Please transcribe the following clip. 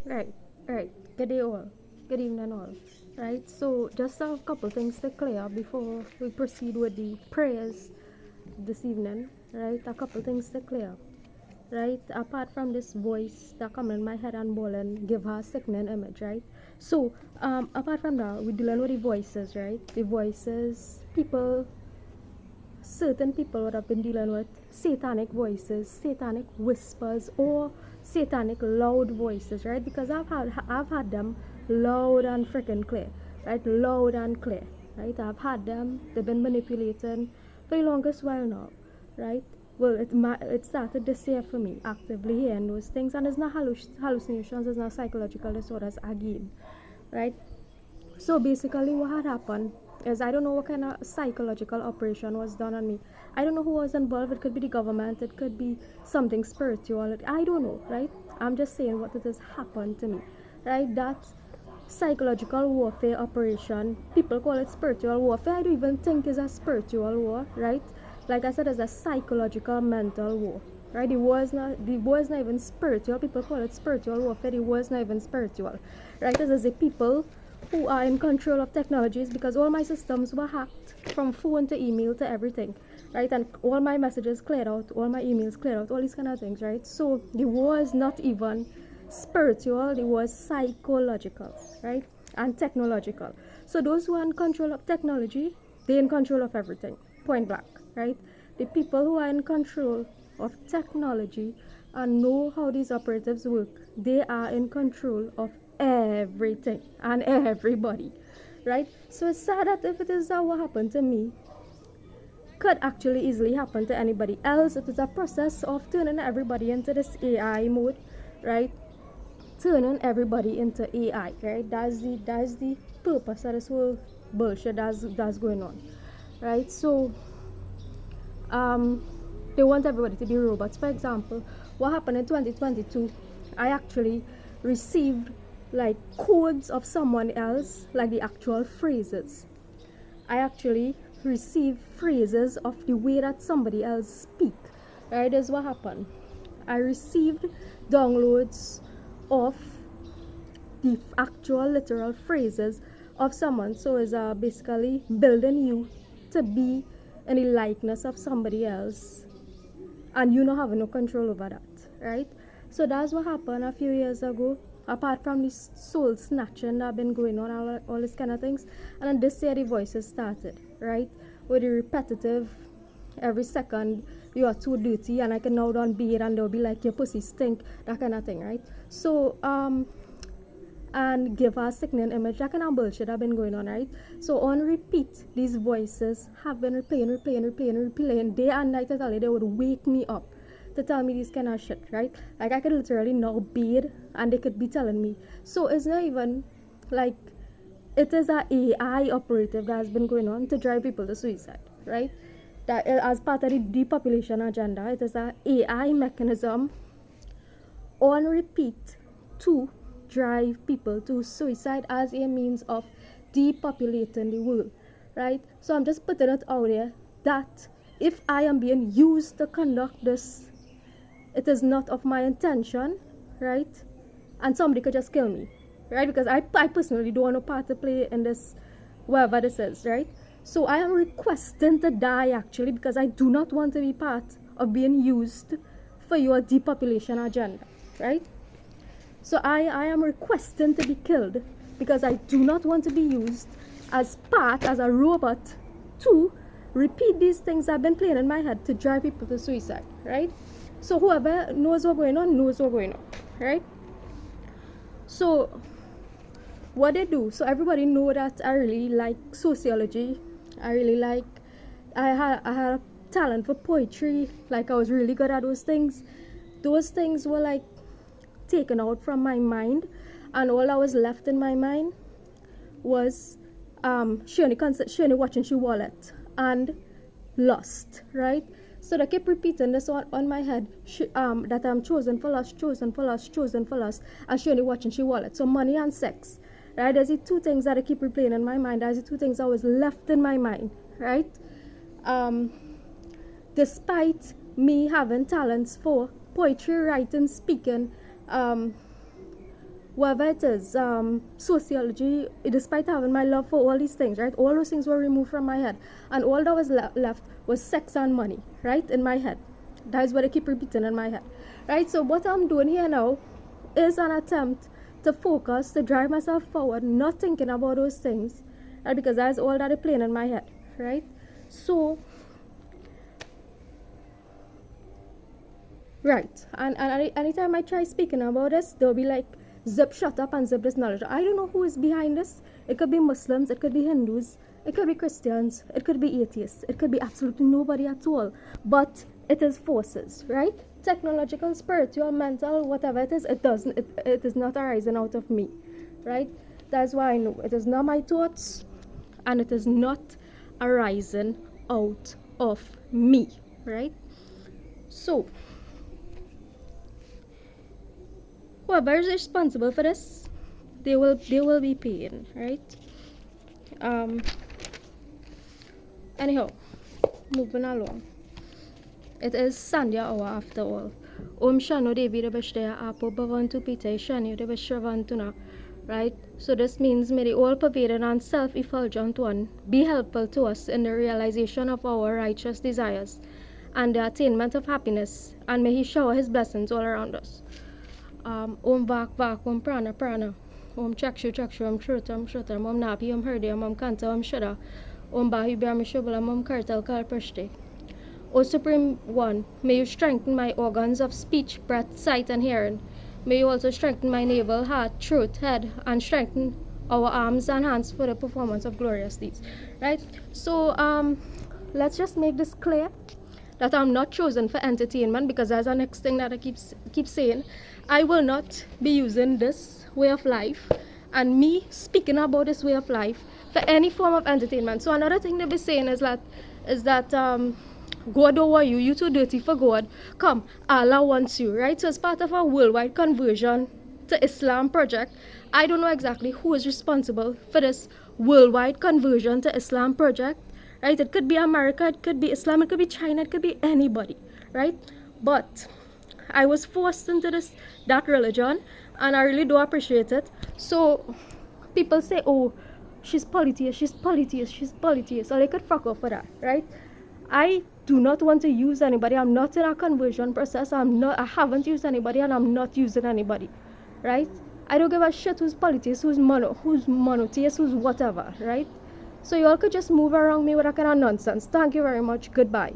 Right, right. Good day all. Good evening all. Right, so just a couple things to clear before we proceed with the prayers this evening. Right, a couple things to clear. Right, apart from this voice that come in my head and ball and give her a sickening image. Right, so apart from that, we're dealing with the voices. Right, the voices, certain people would have been dealing with satanic voices, satanic whispers, or satanic loud voices, right? Because I've had them loud and freaking clear, right? Loud and clear, right? I've had them. They've been manipulating for the longest while now, right? Well, it started this year for me, actively hearing those things, and it's not hallucinations, it's not psychological disorders again, right? So basically, what had happened is I don't know what kind of psychological operation was done on me. I don't know who was involved. It could be the government, it could be something spiritual. I don't know, right? I'm just saying what it has happened to me, right? That psychological warfare operation, people call it spiritual warfare. I don't even think it's a spiritual war, right? Like I said, it's a psychological mental war, right? The war is not even spiritual. People call it spiritual warfare. The war is not even spiritual, right? This is the people who are in control of technologies, because all my systems were hacked from phone to email to everything, right? And all my messages cleared out, all my emails cleared out, all these kind of things, right? So the war is not even spiritual, it was psychological, right? And technological. So those who are in control of technology, they're in control of everything, point blank, right? The people who are in control of technology and know how these operatives work, they are in control of everything and everybody, right? So it's sad that if it is what happened to me, could actually easily happen to anybody else. It is a process of turning everybody into this AI mode, right? Turning everybody into AI, right? That's the purpose of this whole bullshit that's going on, right? So um, they want everybody to be robots. For example, what happened in 2022, I actually received like codes of someone else, like the actual phrases. I actually received phrases of the way that somebody else speak. Right, is what happened. I received downloads of the actual literal phrases of someone. So it's basically building you to be in the likeness of somebody else, and you not having no control over that, right? So that's what happened a few years ago. Apart from this soul snatching that been going on, all these kind of things, and then this year the voices started, right? With the repetitive, every second you are too dirty, and I can now don't be it, and they'll be like your pussy stink, that kind of thing, right? So and give us sickening image. That kind of bullshit have been going on, right? So on repeat, these voices have been replaying day and night. I tell you, they would wake me up to tell me this kind of shit, right? Like I could literally now bathe and they could be telling me. So it's not even like it is a AI operative that has been going on to drive people to suicide, right? That as part of the depopulation agenda, it is a AI mechanism on repeat to drive people to suicide as a means of depopulating the world, right? So I'm just putting it out there that if I am being used to conduct this, it is not of my intention, right? And somebody could just kill me, right? Because I personally don't want no part to play in this, whatever this is, right? So I am requesting to die actually, because I do not want to be part of being used for your depopulation agenda, right? So I am requesting to be killed because I do not want to be used as a robot to repeat these things I've been playing in my head to drive people to suicide, right? So whoever knows what's going on knows what's going on, right? So what they do, so everybody know that I really like sociology. I had a talent for poetry. Like I was really good at those things. Those things were like taken out from my mind, and all that was left in my mind was she only watching she wallet and lust, right? So they keep repeating this on my head, that I'm chosen for lust, and she only watching she wallet. So money and sex, right? There's the two things that I keep replaying in my mind. There's the two things that was left in my mind, right? Despite me having talents for poetry, writing, speaking, whatever it is, sociology, despite having my love for all these things, right? All those things were removed from my head. And all that was left was sex and money, right? In my head. That is what I keep repeating in my head, right? So what I'm doing here now is an attempt to focus, to drive myself forward, not thinking about those things, right? Because that's all that is playing in my head, right? So, right. And anytime I try speaking about this, they'll be like, zip, shut up and zip this knowledge. I don't know who is behind this. It could be Muslims, it could be Hindus, it could be Christians, it could be atheists, it could be absolutely nobody at all. But it is forces, right? Technological, spiritual, mental, whatever it is, it is not arising out of me, right? That's why I know it is not my thoughts, and it is not arising out of me, right? So whoever is responsible for this, they will be paying, right? Anyhow, moving along. It is Sandhya hour after all. Om Shano Devi Rebeshtaya Apo Bhavantu Pite Shani Rebeshravantuna. Right? So this means may the all pervading and self-effulgent one be helpful to us in the realization of our righteous desires and the attainment of happiness, and may he shower his blessings all around us. Om Vak Vak, Om Prana Prana, Om Chakshu Chakshu, Om Shrutam Shrutam, Om Napi, Om Hridayam, Om Kanta, Om Shada, Om Bahi Brahmishubhalam, Om Kartal Kalprashte. O Supreme One, may you strengthen my organs of speech, breath, sight, and hearing. May you also strengthen my navel, heart, throat, head, and strengthen our arms and hands for the performance of glorious deeds. Right? So, let's just make this clear that I'm not chosen for entertainment, because that's the next thing that I keep saying. I will not be using this way of life and me speaking about this way of life for any form of entertainment. So another thing they'll be saying is that God don't want you, you too dirty for God. Come, Allah wants you, right? So as part of a worldwide conversion to Islam project, I don't know exactly who is responsible for this worldwide conversion to Islam project, right? It could be America, it could be Islam, it could be China, it could be anybody, right? But I was forced into that religion, and I really do appreciate it. So people say, oh, she's polytheist, she's polytheist, she's polytheist. So they could fuck off for that, right? I do not want to use anybody. I'm not in a conversion process. I haven't used anybody, and I'm not using anybody, right? I don't give a shit who's polytheist, who's monotheist, who's whatever, right? So you all could just move around me with that kind of nonsense. Thank you very much. Goodbye.